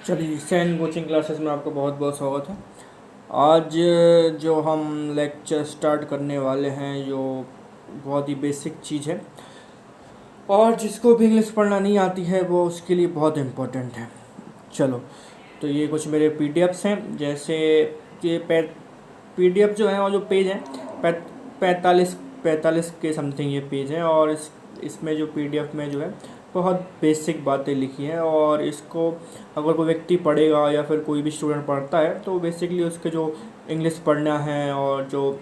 चलिए San coaching classes में आपका बहुत बहुत स्वागत है। आज जो हम लेक्चर स्टार्ट करने वाले हैं जो बहुत ही बेसिक चीज़ है और जिसको भी इंग्लिश पढ़ना नहीं आती है वो उसके लिए बहुत इम्पोर्टेंट है। चलो, तो ये कुछ मेरे पीडीएफ्स हैं। जैसे कि पीडीएफ जो है और जो पेज है, 45 के समथिंग ये पेज है। और इसमें जो पीडीएफ में जो है बहुत बेसिक बातें लिखी हैं, और इसको अगर कोई व्यक्ति पढ़ेगा या फिर कोई भी स्टूडेंट पढ़ता है तो बेसिकली उसके जो इंग्लिश पढ़ना है और जो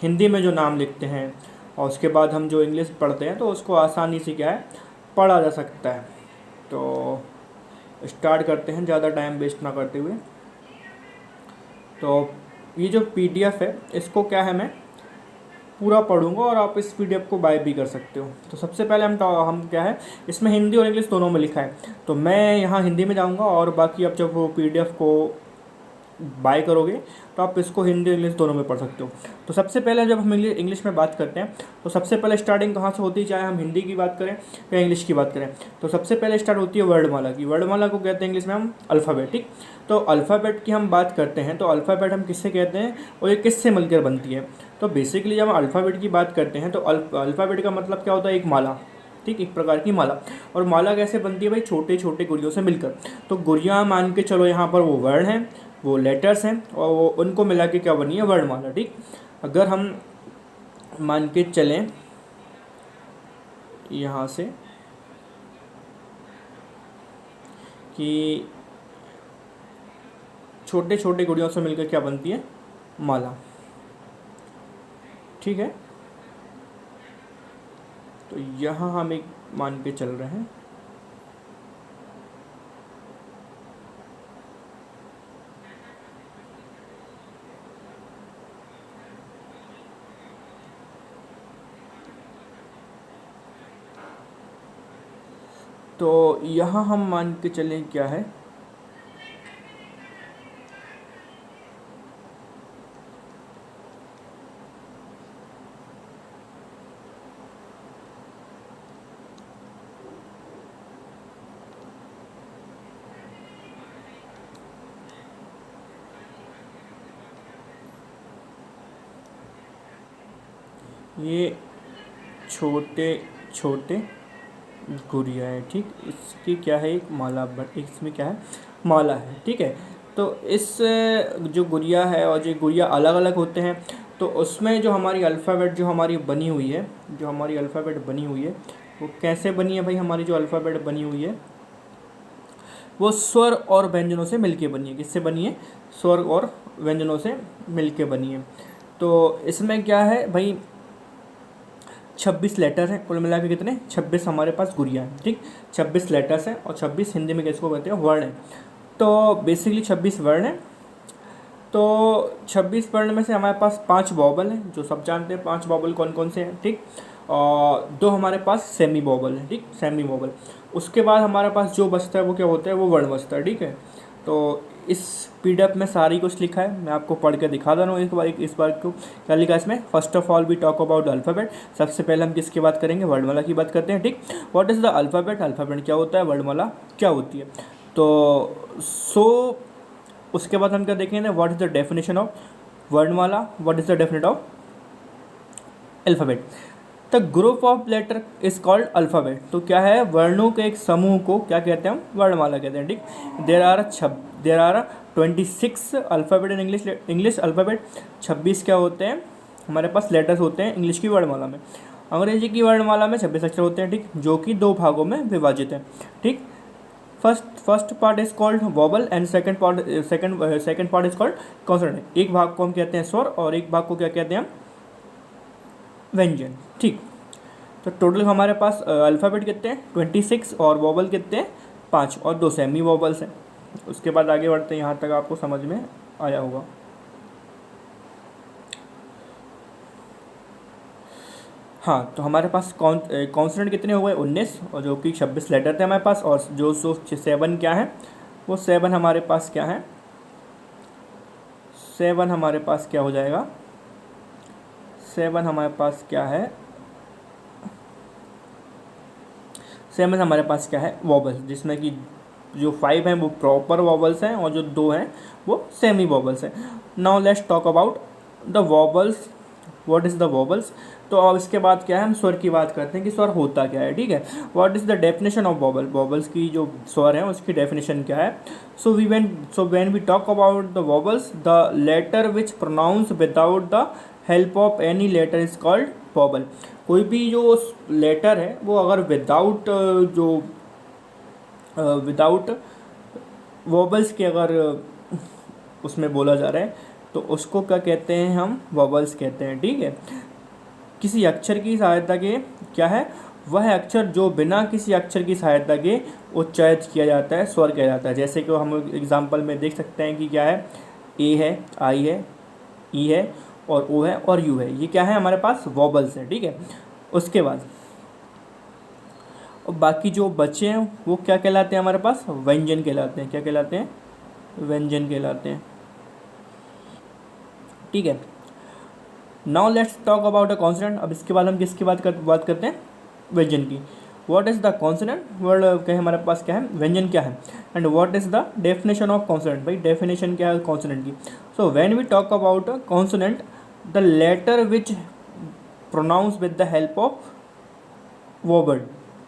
हिंदी में जो नाम लिखते हैं और उसके बाद हम जो इंग्लिश पढ़ते हैं तो उसको आसानी से क्या है पढ़ा जा सकता है। तो स्टार्ट करते हैं ज़्यादा टाइम वेस्ट ना करते हुए। तो ये जो पीडीएफ है इसको क्या है मैं पूरा पढ़ूंगा और आप इस पीडीएफ को बाय भी कर सकते हो। तो सबसे पहले हम क्या है, इसमें हिंदी और इंग्लिश दोनों में लिखा है, तो मैं यहाँ हिंदी में जाऊँगा और बाकी आप जब वो पीडीएफ को बाय करोगे तो आप इसको हिंदी और इंग्लिश दोनों में पढ़ सकते हो। तो सबसे पहले जब हम इंग्लिश में बात करते हैं तो सबसे पहले स्टार्टिंग कहाँ से होती है, चाहे हम हिंदी की बात करें या इंग्लिश की बात करें, तो सबसे पहले स्टार्ट होती है वर्डमाला की। वर्डमाला को कहते हैं इंग्लिश में हम अल्फ़ाबेट। ठीक, तो अल्फ़ाबेट की हम बात करते हैं तो अल्फ़ाबेट हम किससे कहते हैं और ये किससे मिलकर बनती है। तो बेसिकली जब हम अल्फ़ाबेट की बात करते हैं तो अल्फ़ाबेट का मतलब क्या होता है, एक माला। ठीक, एक प्रकार की माला। और माला कैसे बनती है भाई, छोटे छोटे गुड़ियों से मिलकर। तो गुड़िया मान के चलो, यहाँ पर वो वर्ण हैं, वो लेटर्स हैं, और वो उनको मिला के क्या बनी है, वर्णमाला। ठीक, अगर हम मान के चलें यहाँ से कि छोटे छोटे गुड़ियों से मिलकर क्या बनती है, माला। ठीक है, तो यहाँ हम एक मान के चल रहे हैं। तो यहाँ हम मान के चलें क्या है, ये छोटे छोटे गुड़िया है। ठीक, इसकी क्या है, एक माला इसमें क्या है, माला है। ठीक है, तो इस जो गुड़िया है और जो गुड़िया अलग अलग होते हैं, तो उसमें जो हमारी अल्फ़ाबेट जो हमारी बनी हुई है, जो हमारी अल्फ़ाबेट बनी हुई है वो कैसे बनी है भाई, हमारी जो अल्फ़ाबेट बनी हुई है वो स्वर और व्यंजनों से मिलके बनी है। किससे बनी है, स्वर और व्यंजनों से मिलके बनी है। तो इसमें क्या है भाई, 26 लेटर हैं कुल मिला के। कितने, 26 हमारे पास गुड़िया हैं। ठीक, 26 लेटर्स हैं और 26 हिंदी में किसको कहते हैं, वर्ण हैं। तो बेसिकली 26 वर्ण हैं। तो 26 वर्ण में से हमारे पास 5 वॉवल हैं, जो सब जानते हैं 5 वॉवल कौन कौन से हैं। ठीक, और 2 हमारे पास सेमी वॉवल हैं। ठीक, सेमी वॉवल। उसके बाद हमारे पास जो बचता है वो क्या होता है, वो वर्ण बचता है। ठीक है, तो इस पीडीएफ में सारी कुछ लिखा है, मैं आपको पढ़ के दिखा दे रहा हूँ एक बार। इस बार को क्या लिखा है इसमें, first of all we talk about alphabet. सबसे पहले हम किसकी बात करेंगे, वर्णमाला की बात करते हैं। ठीक, what is the alphabet, alphabet क्या होता है, वर्णमाला क्या होती है। तो उसके बाद हम क्या देखेंगे, what is the definition of वर्णमाला, what is the definition of alphabet. The group of letter is called alphabet. तो क्या है, वर्णों के एक समूह को क्या कहते हैं हम, वर्णमाला कहते हैं। ठीक, there are 26 alphabet in English alphabet. 26 क्या होते हैं हमारे पास, लेटर्स होते हैं इंग्लिश की वर्णमाला में। अंग्रेजी की वर्णमाला में 26 अक्षर होते हैं। ठीक, जो कि 2 भागों में विभाजित है। ठीक, first part is called vowel and second part is called consonant. एक भाग को हम कहते हैं स्वर और एक भाग को क्या कहते हैं हम, व्यंजन। ठीक, तो टोटल हमारे पास अल्फ़ाबेट कितने हैं, 26, और वॉबल कितने हैं, 5, और 2 सेमी वॉबल्स हैं। उसके बाद आगे बढ़ते हैं, यहाँ तक आपको समझ में आया होगा। हाँ, तो हमारे पास कॉन्सोनेंट कितने हो गए, 19, और जो कि 26 लेटर थे हमारे पास। और जो 7 क्या है, वो 7 हमारे पास क्या है, 7 हमारे पास क्या हो जाएगा, 7 हमारे पास क्या है, 7 हमारे पास क्या है, वॉबल, जिसमें कि जो 5 हैं वो प्रॉपर वॉवल्स हैं और जो 2 हैं वो सेमी वॉवल्स हैं। Now let's talk about the vowels, what is the vowels. तो अब इसके बाद क्या है, हम स्वर की बात करते हैं कि स्वर होता क्या है, ठीक है। What is the definition of vowel, vowels की जो स्वर है उसकी डेफिनेशन क्या है। So when we talk about the vowels, the letter which pronounce without the help of any letter is called vowel. कोई भी जो लेटर है वो अगर विदाउट वॉवल्स के अगर उसमें बोला जा रहा है तो उसको क्या कहते हैं, हम वॉवल्स कहते हैं, ठीक है। किसी अक्षर की सहायता के क्या है, वह अक्षर जो बिना किसी अक्षर की सहायता के उच्चारित किया जाता है स्वर किया जाता है। जैसे कि हम एग्जांपल में देख सकते हैं कि क्या है, ए है, आई है, ई है और ओ है और यू है, ये क्या है हमारे पास वॉबल्स है, ठीक है। उसके बाद और बाकी जो बचे हैं वो क्या कहलाते हैं हमारे पास, व्यंजन कहलाते हैं। क्या कहलाते हैं, व्यंजन कहलाते हैं, ठीक है। Now let's talk about a consonant. अब इसके बाद हम किसकी बात करते हैं, व्यंजन की। What is the consonant, word क्या है हमारे पास, क्या है व्यंजन क्या है। And what is the definition of consonant, भाई डेफिनेशन क्या है कॉन्सोनेंट की। So when we talk about a consonant, the letter which pronounce with the help of vowel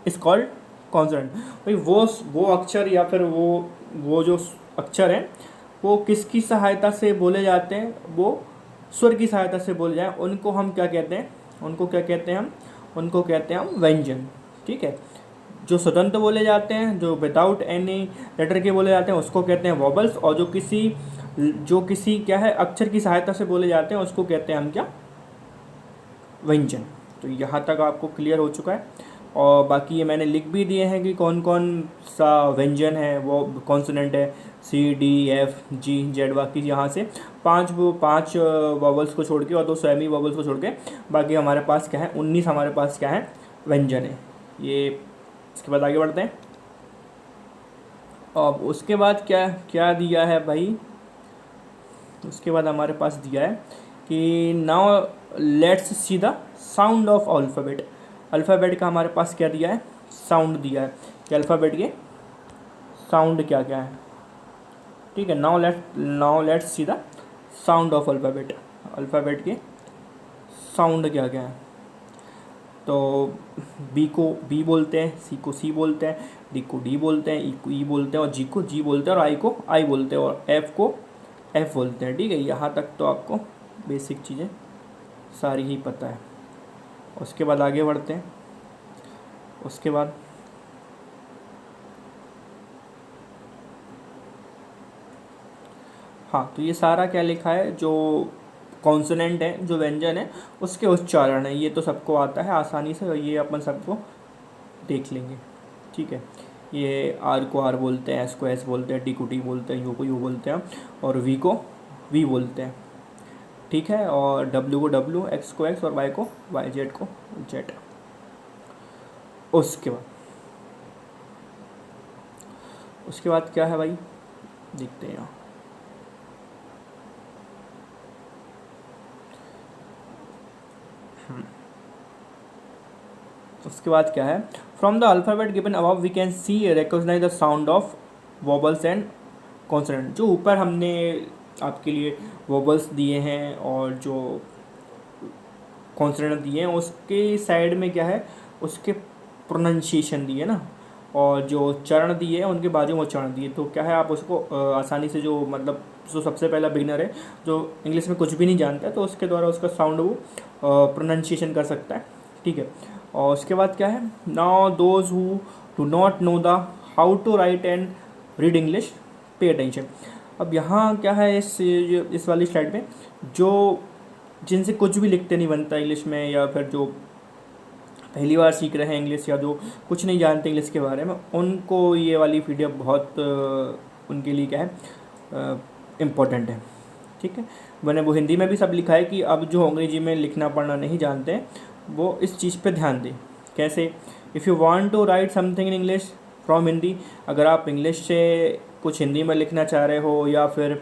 is called consonant. भाई वो अक्षर या फिर वो जो अक्षर हैं वो किसकी सहायता से बोले जाते हैं, वो स्वर की सहायता से बोले जाएं, उनको हम क्या कहते हैं, उनको क्या कहते हैं उनको कहते हैं हम व्यंजन, ठीक है। जो स्वतंत्र बोले जाते हैं, जो विदाउट एनी लेटर के बोले जाते हैं उसको कहते हैं वॉबल्स, और जो किसी क्या है अक्षर की सहायता से बोले जाते हैं उसको कहते हैं हम क्या, व्यंजन। तो यहाँ तक आपको क्लियर हो चुका है। और बाकी ये मैंने लिख भी दिए हैं कि कौन कौन सा व्यंजन है, वो कॉन्सोनेंट है C D F G Z, बाकी यहाँ से पांच वॉवल्स को छोड़ के और 2 सेमी वॉवल्स को छोड़ के बाकी हमारे पास क्या है 19 हमारे पास क्या है व्यंजन है। ये इसके बाद आगे बढ़ते हैं। अब उसके बाद क्या क्या दिया है भाई, उसके बाद हमारे पास दिया है कि now let's see the sound of alphabet. Alphabet का हमारे पास क्या दिया है, साउंड दिया है कि अल्फ़ाबेट के साउंड क्या क्या है, ठीक है। Now let's see the sound of alphabet. Alphabet के साउंड क्या क्या है। तो बी को बी बोलते हैं, सी को सी बोलते हैं, डी को डी बोलते हैं, ई को ई बोलते हैं और जी को जी बोलते हैं और आई को आई बोलते हैं और एफ को एफ बोलते हैं, ठीक है। यहाँ तक तो आपको बेसिक चीज़ें सारी ही पता है। उसके बाद आगे बढ़ते हैं। उसके बाद हाँ, तो ये सारा क्या लिखा है, जो कॉन्सोनेंट है, जो व्यंजन है उसके उच्चारण है, ये तो सबको आता है आसानी से और ये अपन सबको देख लेंगे, ठीक है। ये आर को आर बोलते हैं, एस को एस बोलते हैं, टी को टी बोलते हैं, यू को यू बोलते हैं और वी को वी बोलते हैं, ठीक है। और डब्ल्यू को डब्ल्यू, एक्स को एक्स और वाई को वाई, जेड को जेड। उसके बाद क्या है भाई, देखते हैं यहाँ। उसके बाद क्या है, from the alphabet given above we can see recognise the sound of vowels and consonant. जो ऊपर हमने आपके लिए वॉबल्स दिए हैं और जो कॉन्सोनेंट दिए हैं उसके साइड में क्या है, उसके प्रोनाउंसिएशन दिए ना, और जो चरण दिए हैं उनके बाजू में उच्चारण दिए। तो क्या है, आप उसको आसानी से जो मतलब जो सबसे पहला बिगिनर है जो इंग्लिश में कुछ भी नहीं जानता है तो उसके द्वारा उसका साउंड वो प्रोनाउंसिएशन कर सकता है, ठीक है। और उसके बाद क्या है, now those who do not know the how to write and read English पे अटेंशन। अब यहाँ क्या है, इस वाली स्लाइड में जो जिनसे कुछ भी लिखते नहीं बनता इंग्लिश में, या फिर जो पहली बार सीख रहे हैं इंग्लिश या जो कुछ नहीं जानते इंग्लिश के बारे में, उनको ये वाली पीडीएफ बहुत उनके लिए क्या है इम्पोर्टेंट है, ठीक है। मैंने वो हिंदी में भी सब लिखा है कि अब जो अंग्रेजी में लिखना पढ़ना नहीं जानते हैं वो इस चीज़ पे ध्यान दें। कैसे, if you want to write something in English from Hindi, अगर आप इंग्लिश से कुछ हिंदी में लिखना चाह रहे हो या फिर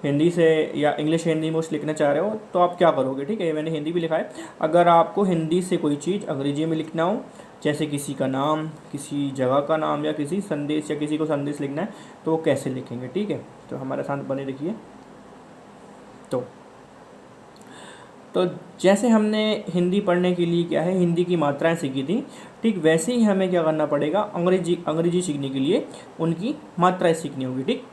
हिंदी से या इंग्लिश हिंदी में कुछ लिखना चाह रहे हो तो आप क्या करोगे, ठीक है। मैंने हिंदी भी लिखा है, अगर आपको हिंदी से कोई चीज़ अंग्रेजी में लिखना हो जैसे किसी का नाम, किसी जगह का नाम, या किसी संदेश, या किसी को संदेश लिखना है तो वो कैसे लिखेंगे, ठीक है। तो हमारे साथ बने रखिए। तो तो जैसे हमने हिंदी पढ़ने के लिए क्या है, हिंदी की मात्राएं सीखी थी, ठीक वैसे ही हमें क्या करना पड़ेगा, अंग्रेजी सीखने के लिए उनकी मात्राएं सीखनी होगी, ठीक।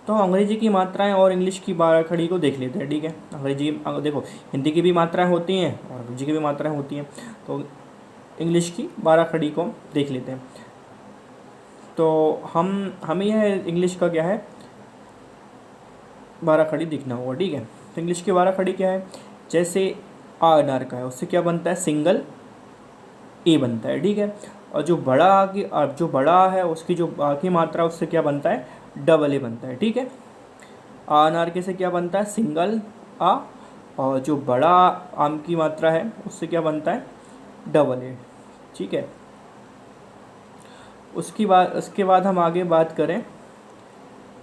तो अंग्रेजी की मात्राएं और इंग्लिश की 12 खड़ी को देख लेते हैं, ठीक है। देखो, हिंदी की भी मात्राएं होती हैं और अंग्रेजी की भी मात्राएं होती हैं, तो इंग्लिश की 12 खड़ी को देख लेते हैं। तो हमें यह इंग्लिश का क्या है, 12 खड़ी दिखना होगा, ठीक है। तो इंग्लिश की 12 खड़ी क्या है, जैसे आ अनार का है, उससे क्या बनता है, सिंगल ए बनता है, ठीक है। और जो बड़ा है उसकी जो बाकी मात्रा, उससे क्या बनता है, डबल ए बनता है, ठीक है। आ अनार के से क्या बनता है, सिंगल आ, और जो बड़ा आम की मात्रा है उससे क्या बनता है, डबल ए, ठीक है। उसके बाद हम आगे बात करें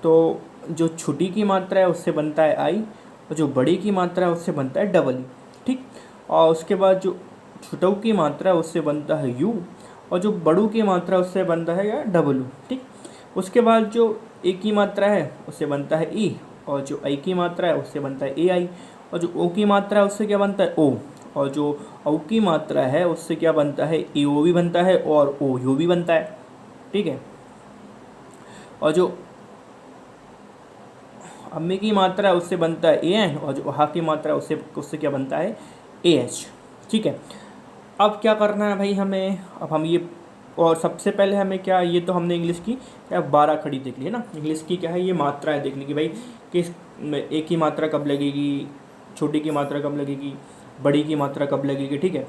तो जो छोटी की मात्रा है उससे बनता है आई, और जो बड़ी की मात्रा है उससे बनता है डबल ई, ठीक। और उसके बाद जो छोटू की मात्रा है उससे बनता है यू, और जो बड़ू की मात्रा है उससे बनता है या डबल यू, ठीक। उसके बाद जो ए की मात्रा है उससे बनता है ई, और जो आई की मात्रा है उससे बनता है ए आई, और जो ओ की मात्रा है उससे क्या बनता है ओ, और जो औ की मात्रा है उससे क्या बनता है, ए ओ भी बनता है और ओ यू भी बनता है, ठीक है। और जो अम्मी की मात्रा है उससे बनता है ए एन, और जो हा की मात्रा है उससे उससे क्या बनता है, ए एच, ठीक है। अब क्या करना है भाई हमें, अब हम ये, और सबसे पहले हमें क्या, ये तो हमने इंग्लिश की क्या 12 खड़ी देख ली है ना। इंग्लिश की क्या है, ये मात्रा है देखने की भाई, किस एक की मात्रा कब लगेगी, छोटी की मात्रा कब लगेगी, बड़ी की मात्रा कब लगेगी, ठीक है।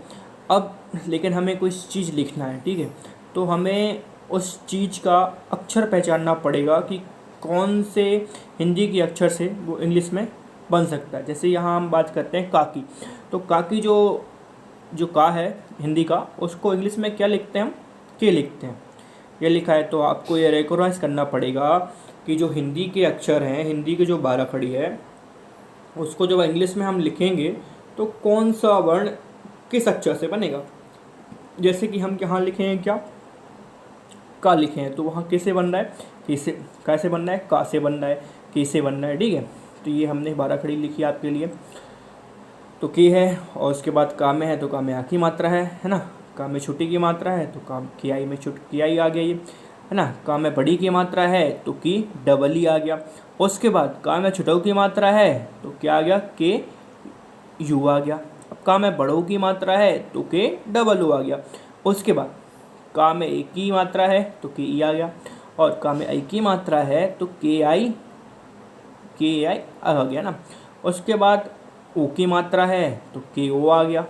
अब लेकिन हमें कोई चीज़ लिखना है, ठीक है, तो हमें उस चीज़ का अक्षर पहचानना पड़ेगा कि कौन से हिंदी के अक्षर से वो इंग्लिश में बन सकता है। जैसे यहाँ हम बात करते हैं का की, तो का की जो जो का है हिंदी का, उसको इंग्लिश में क्या लिखते हैं हम, के लिखते हैं। ये लिखा है, तो आपको ये रिकॉग्नाइज करना पड़ेगा कि जो हिंदी के अक्षर हैं, हिंदी की जो 12 खड़ी है, उसको जब इंग्लिश में हम लिखेंगे तो कौन सा वर्ण किस अक्षर से बनेगा। जैसे कि हम यहाँ लिखे हैं क्या, का लिखे हैं, तो वहाँ कैसे बन रहा है, कैसे, कैसे बन रहा है, का से बन रहा है, कैसे बन रहा है, ठीक है। तो ये हमने 12 खड़ी लिखी आपके लिए। तो की है, और उसके बाद का में है, तो का में आ की मात्रा है ना। का में छोटी की मात्रा है तो का की आई में की आई आ गया ये, है ना। का में बड़ी की मात्रा है तो की डबल ई आ गया। उसके बाद का में छोटू की मात्रा है तो क्या आ गया, के यू आ गया। अब का में बड़ों की मात्रा है तो के डबल ओ आ गया। उसके बाद का में एक की मात्रा है तो के ई आ गया, और का में आई की मात्रा है तो के आई आ गया ना। उसके बाद ओ की मात्रा है तो के ओ आ गया,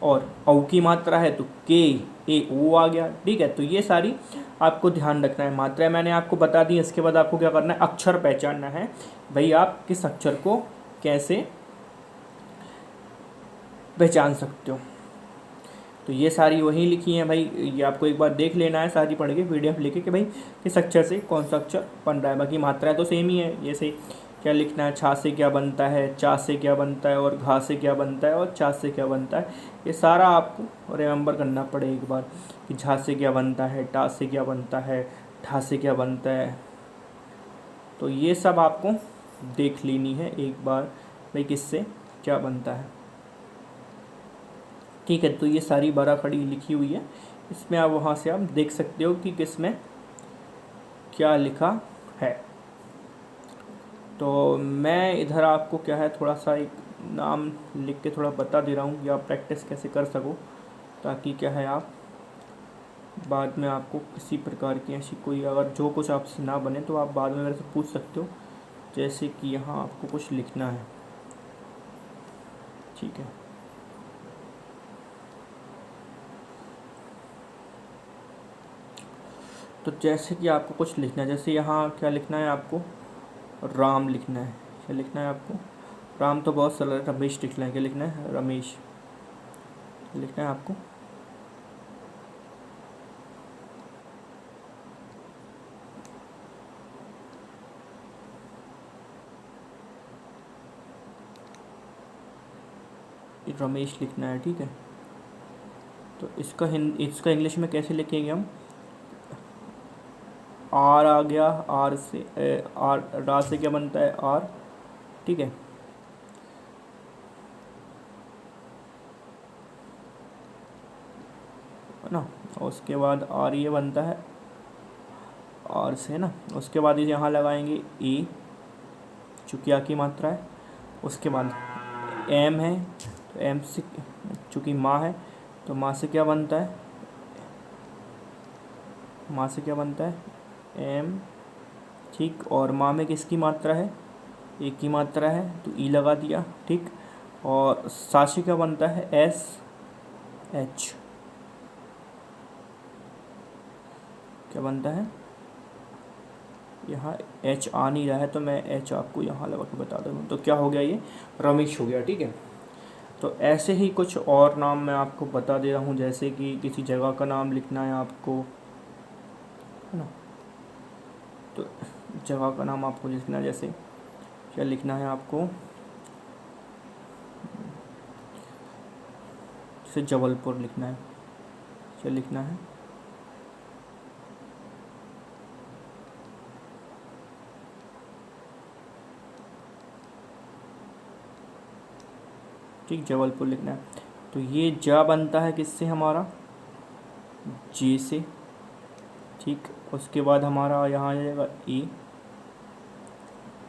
और औ की मात्रा है तो के ए ओ आ गया, ठीक है। तो ये सारी आपको ध्यान रखना है, मात्राएं मैंने आपको बता दी। इसके बाद आपको क्या करना है, अक्षर पहचानना है भाई, आप किस अक्षर को कैसे पहचान सकते हो। तो ये सारी वही लिखी हैं भाई, ये आपको एक बार देख लेना है सारी पढ़ के PDF लेके कि भाई किस अक्षर से कौन सा अक्षर बन रहा है। बाकी मात्राएं तो सेम ही है, जैसे क्या लिखना है, छा से क्या बनता है, चा से क्या बनता है, और घा से क्या बनता है, और चा से क्या बनता है। ये सारा आपको रिमेंबर करना पड़े एक बार कि झा से क्या बनता है, टा से क्या बनता है, ठा से क्या बनता है। तो ये सब आपको देख लेनी है एक बार भाई किससे क्या बनता है, ठीक है। तो ये सारी 12 खड़ी लिखी हुई है, इसमें आप वहाँ से आप देख सकते हो कि किस में क्या लिखा है। तो मैं इधर आपको क्या है, थोड़ा सा एक नाम लिख के थोड़ा बता दे रहा हूँ कि आप प्रैक्टिस कैसे कर सको, ताकि क्या है आप बाद में आपको किसी प्रकार की ऐसी कोई अगर जो कुछ आपसे ना बने तो आप बाद में मेरे से पूछ सकते हो। जैसे कि यहाँ आपको कुछ लिखना है, ठीक है। तो जैसे कि आपको कुछ लिखना है, जैसे यहाँ क्या लिखना है आपको, राम लिखना है। क्या लिखना है आपको, राम तो बहुत सरल है, रमेश लिखना है। क्या लिखना है, रमेश लिखना है आपको। रमेश लिखना है, ठीक है। तो इसका इंग्लिश में कैसे लिखेंगे हम? आर आ गया, आर से आर, रा से क्या बनता है? आर, ठीक है। ना, उसके बाद आर ये बनता है आर से ना। उसके बाद यहाँ लगाएंगे ई, चूँकि आ की मात्रा है। उसके बाद एम है, तो एम से चूँकि माँ है, तो माँ से क्या बनता है? माँ से क्या बनता है? एम, ठीक। और माँ में किसकी मात्रा है? एक की मात्रा है, तो ई लगा दिया, ठीक। और सा से क्या बनता है? एस एच, क्या बनता है? यहाँ एच आ नहीं रहा है, तो मैं एच आपको यहाँ लगा के बता दूँ। तो क्या हो गया? ये रमेश हो गया, ठीक है। तो ऐसे ही कुछ और नाम मैं आपको बता दे रहा हूँ, जैसे कि किसी जगह का नाम लिखना है आपको, है ना। तो जगह का नाम आपको लिखना है, जैसे क्या लिखना है आपको? जैसे जबलपुर लिखना है, क्या लिखना है? ठीक, जबलपुर लिखना है। तो ये जा बनता है किससे? हमारा जे से, ठीक। उसके बाद हमारा यहाँ आ जाएगा ए,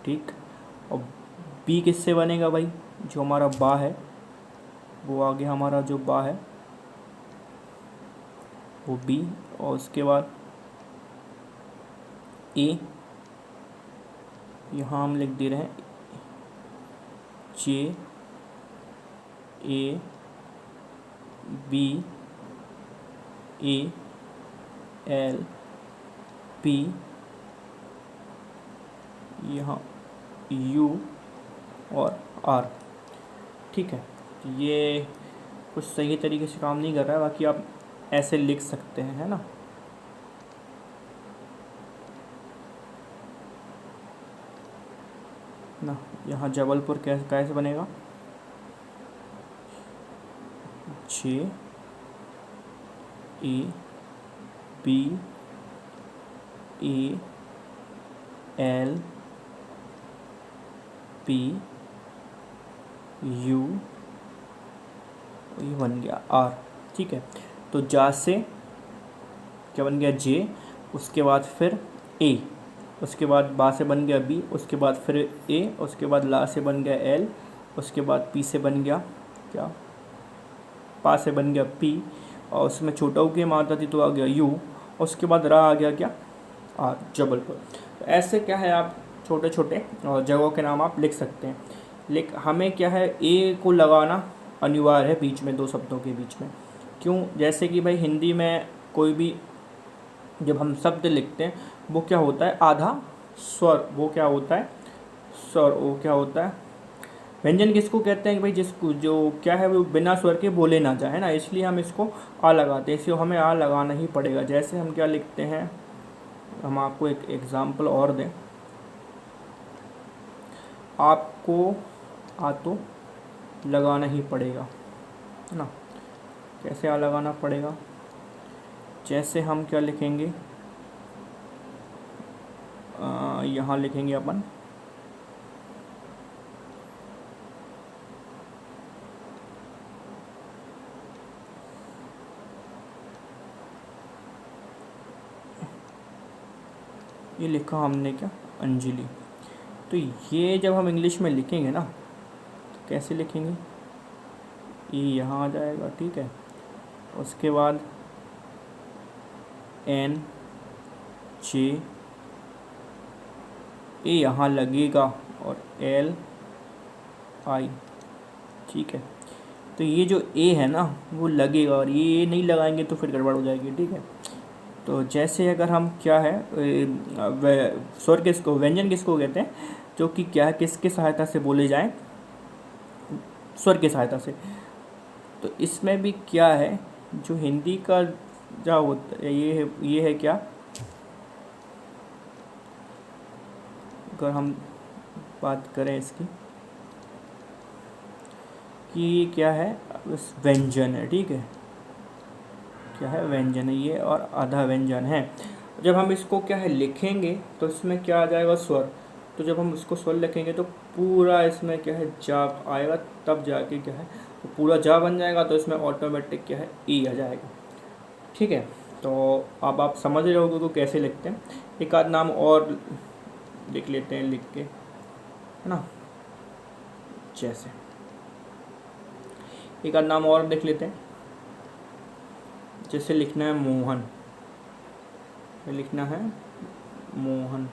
ठीक। और बी किससे बनेगा भाई? जो हमारा बा है, वो आगे हमारा जो बा है वो बी। और उसके बाद ए, यहाँ हम लिख दे रहे हैं जे, A, B, A, L, P, यहाँ यू और आर, ठीक है। तो ये कुछ सही तरीके से काम नहीं कर रहा है, बाकी आप ऐसे लिख सकते हैं, है ना। ना, यहाँ जबलपुर कैसे कैसे बनेगा? J, A, B, A, L, P, U, ये बन गया आर, ठीक है। तो जा से क्या बन गया? जे। उसके बाद फिर ए, उसके बाद बा से बन गया बी, उसके बाद फिर ए, उसके बाद ला से बन गया एल, उसके बाद पी से बन गया क्या? पा से बन गया पी, और उसमें छोटा ऊ की मात्रा थी तो आ गया यू। उसके बाद रा आ गया क्या? आर, जबलपुर। तो ऐसे क्या है, आप छोटे छोटे जगहों के नाम आप लिख सकते हैं। हमें क्या है, ए को लगाना अनिवार्य है बीच में, दो शब्दों के बीच में। क्यों? जैसे कि भाई हिंदी में कोई भी जब हम शब्द लिखते हैं, वो क्या होता है? आधा स्वर, वो क्या होता है? स्वर, वो क्या होता है? व्यंजन किसको कहते हैं कि भाई जिसको जो क्या है वो बिना स्वर के बोले ना जाए, है ना। इसलिए हम इसको आ लगाते हैं, इसलिए हमें आ लगाना ही पड़ेगा। जैसे हम क्या लिखते हैं, हम आपको एक एग्जाम्पल और दें। आपको आ तो लगाना ही पड़ेगा, है ना। कैसे आ लगाना पड़ेगा? जैसे हम क्या लिखेंगे, यहाँ लिखेंगे अपन ये लिखा हमने क्या? अंजलि। तो ये जब हम इंग्लिश में लिखेंगे ना, तो कैसे लिखेंगे? ये यहाँ आ जाएगा, ठीक है। उसके बाद एन, जे, ए यहाँ लगेगा, और एल, आई, ठीक है। तो ये जो ए है ना वो लगेगा, और ये नहीं लगाएंगे तो फिर गड़बड़ हो जाएगी, ठीक है। तो जैसे अगर हम क्या है, स्वर किसको, व्यंजन किसको कहते हैं? जो कि क्या है, किसके सहायता से बोले जाएं? स्वर की सहायता से। तो इसमें भी क्या है, जो हिंदी का क्या होता है, ये है क्या, अगर हम बात करें इसकी कि क्या है, व्यंजन है, ठीक है। क्या है, व्यंजन है ये, और आधा व्यंजन है। जब हम इसको क्या है लिखेंगे तो इसमें क्या आ जाएगा, स्वर। तो जब हम इसको स्वर लिखेंगे तो पूरा इसमें क्या है जा आएगा, तब जाके क्या है तो पूरा जा बन जाएगा, तो इसमें ऑटोमेटिक क्या है ई आ जाएगा। ठीक है, तो अब आप समझ रहे होगे को कैसे लिखते हैं। एक आध नाम और लिख लेते हैं लिख के, है ना। जैसे एक आध नाम और लिख लेते हैं, जैसे लिखना है मोहन, लिखना है मोहन।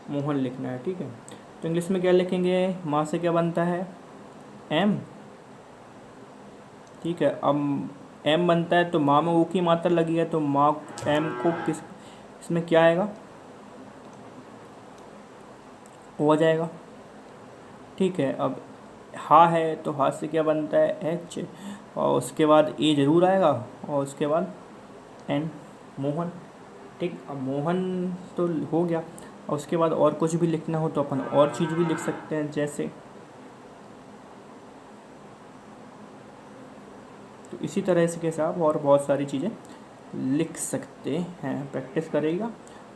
मोहन लिखना है, ठीक है। तो इंग्लिश में क्या लिखेंगे, माँ से क्या बनता है, एम, ठीक है। अब एम बनता है तो माँ में ओ की मात्रा लगी है, तो माँ एम को किस इसमें क्या आएगा, ओ आ जाएगा, ठीक है। अब हा है तो हा से क्या बनता है, एच, और उसके बाद ए जरूर आएगा, और उसके बाद एन, मोहन, ठीक। अब मोहन तो हो गया, और उसके बाद और कुछ भी लिखना हो तो अपन और चीज़ भी लिख सकते हैं, जैसे तो इसी तरह से कैसे आप और बहुत सारी चीज़ें लिख सकते हैं। प्रैक्टिस करेगा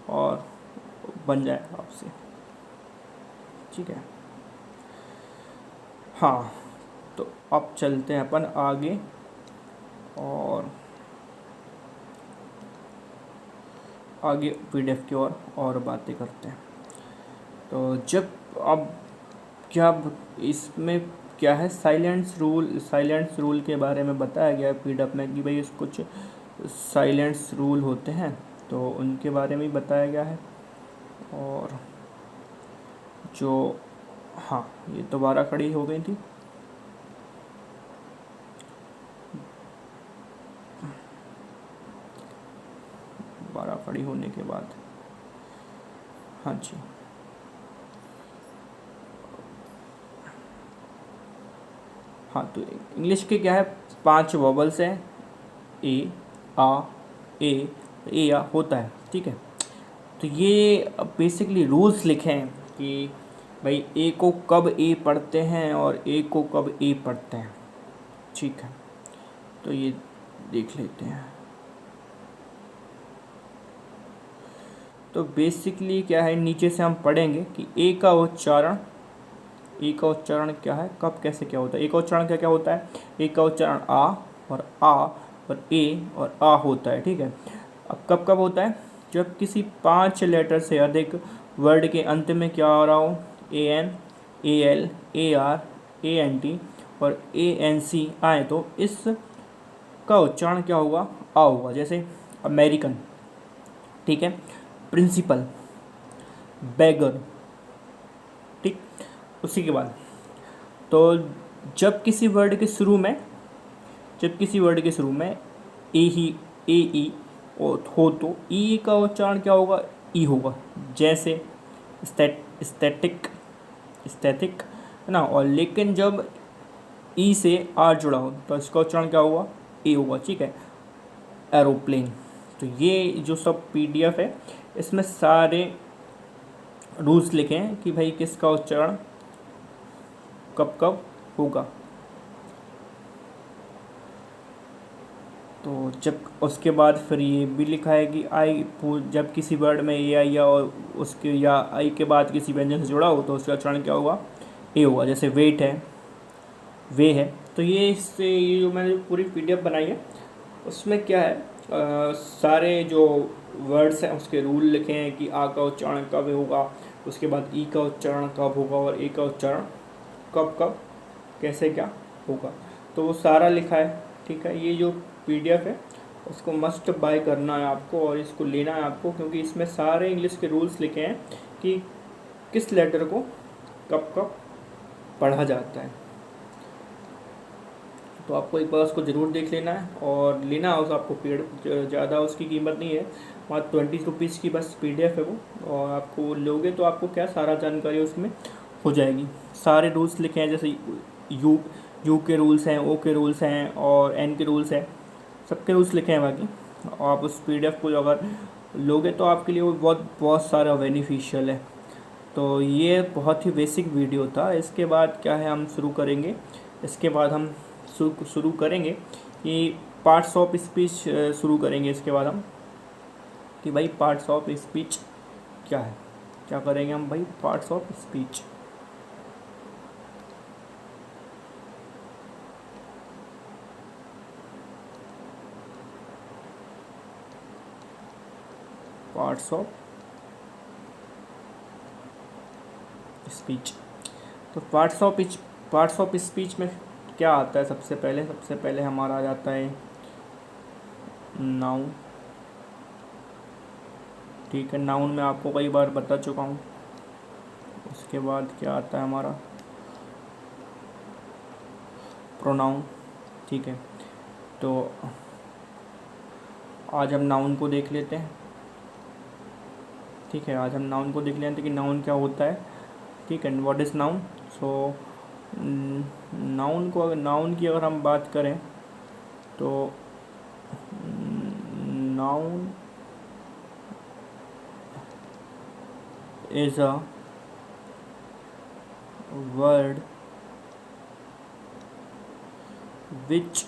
और बन जाएगा आपसे, ठीक है। हाँ, तो अब चलते हैं अपन आगे और आगे पीडीएफ की और बातें करते हैं। तो जब अब क्या इसमें क्या है, साइलेंस रूल के बारे में बताया गया है पीडीएफ में कि भाई कुछ साइलेंस रूल होते हैं, तो उनके बारे में बताया गया है। और जो हाँ, ये दोबारा खड़ी हो गई थी, दोबारा खड़ी होने के बाद, हाँ जी, हाँ। तो इंग्लिश के क्या है, 5 वॉवल्स हैं, ए, आ, ए आ होता है, ठीक है। तो ये बेसिकली रूल्स लिखे हैं कि भाई ए को कब ए पढ़ते हैं और ए को कब ए पढ़ते हैं, ठीक है। तो ये देख लेते हैं। तो बेसिकली क्या है, नीचे से हम पढ़ेंगे कि ए का उच्चारण क्या है, कब कैसे क्या होता है। ए का उच्चारण क्या क्या होता है, ए का उच्चारण आ और ए और आ होता है, ठीक है। अब कब कब होता है, जब किसी 5 लेटर से अधिक वर्ड के अंत में क्या आ रहा हो, A N, A L, A R, A N T और ए एन सी आए, तो इस का उच्चारण क्या होगा, आ होगा। जैसे अमेरिकन, ठीक है, प्रिंसिपल, बैगर, ठीक। उसी के बाद तो जब किसी वर्ड के शुरू में ए ई हो तो ई का उच्चारण क्या होगा, ई होगा। जैसे स्टैटिक है ना। और लेकिन जब ई से आर जुड़ा हो तो इसका उच्चारण क्या होगा, ए होगा, ठीक है। एरोप्लेन। तो ये जो सब पीडीएफ है इसमें सारे रूल्स लिखे हैं कि भाई किसका उच्चारण कब कब होगा। तो जब उसके बाद फिर ये भी लिखा है कि आई, जब किसी वर्ड में ए आई या और उसके या आई के बाद किसी व्यंजन से जुड़ा हो तो उसका उच्चारण क्या होगा, ए होगा। जैसे वेट है, वे है। तो ये इससे ये जो मैंने पूरी पीडीएफ बनाई है उसमें क्या है, सारे जो वर्ड्स हैं उसके रूल लिखे हैं कि आ का उच्चारण कब होगा, उसके बाद ई का उच्चारण कब होगा और ए का उच्चारण कब कब कैसे क्या होगा। तो वो सारा लिखा है, ठीक है। ये जो पीडीएफ है उसको मस्ट बाय करना है आपको और इसको लेना है आपको, क्योंकि इसमें सारे इंग्लिश के रूल्स लिखे हैं कि किस लेटर को कब कब पढ़ा जाता है। तो आपको एक बार उसको ज़रूर देख लेना है और लेना है उस आपको ज़्यादा उसकी कीमत नहीं है, मात्र 20 रुपीज़ की बस पीडीएफ है वो। और आपको लोगे तो आपको क्या सारा जानकारी उसमें हो जाएगी। सारे रूल्स लिखे हैं, जैसे यू के रूल्स हैं, ओ के रूल्स हैं और एन के रूल्स हैं, सबके रूल्स लिखे हैं बाकी। और आप उस पीडीएफ को अगर लोगे तो आपके लिए वो बहुत बहुत सारा बेनिफिशियल है। तो ये बहुत ही बेसिक वीडियो था। इसके बाद क्या है, हम शुरू करेंगे, इसके बाद हम शुरू करेंगे कि पार्ट्स ऑफ स्पीच शुरू करेंगे। इसके बाद हम कि भाई पार्ट्स ऑफ स्पीच क्या है, क्या करेंगे हम भाई, parts of speech. Parts of speech. तो पार्ट्स ऑफ स्पीच में क्या आता है, सबसे पहले हमारा आ जाता है नाउन। ठीक है, नाउन मैं आपको कई बार बता चुका हूँ। उसके बाद क्या आता है हमारा प्रोनाउन। ठीक है, तो आज हम नाउन को देख लेते हैं। ठीक है, आज हम नाउन को देख लेते हैं कि नाउन क्या होता है। ठीक है, what is noun. So noun की अगर हम बात करें तो noun is a word which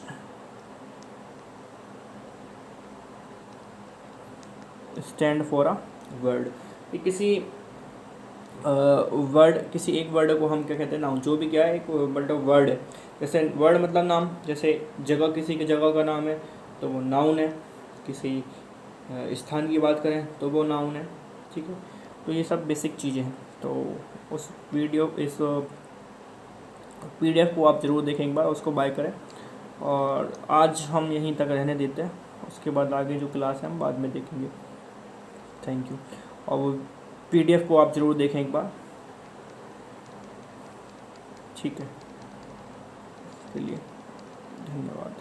stand for a word। कि किसी वर्ड, किसी एक वर्ड को हम क्या कहते हैं, नाउन। जो भी क्या है, एक मतलब वर्ड है। जैसे वर्ड मतलब नाम, जैसे जगह, किसी की जगह का नाम है तो वो नाउन है। किसी स्थान की बात करें तो वो नाउन है। ठीक है, तो ये सब बेसिक चीज़ें हैं। तो उस इस PDF को आप ज़रूर देखें एक बार, उसको बाय करें। और आज हम यहीं तक रहने देते हैं, उसके बाद आगे जो क्लास है हम बाद में देखेंगे। Thank you. और वो PDF को आप ज़रूर देखें एक बार। ठीक है, चलिए, धन्यवाद।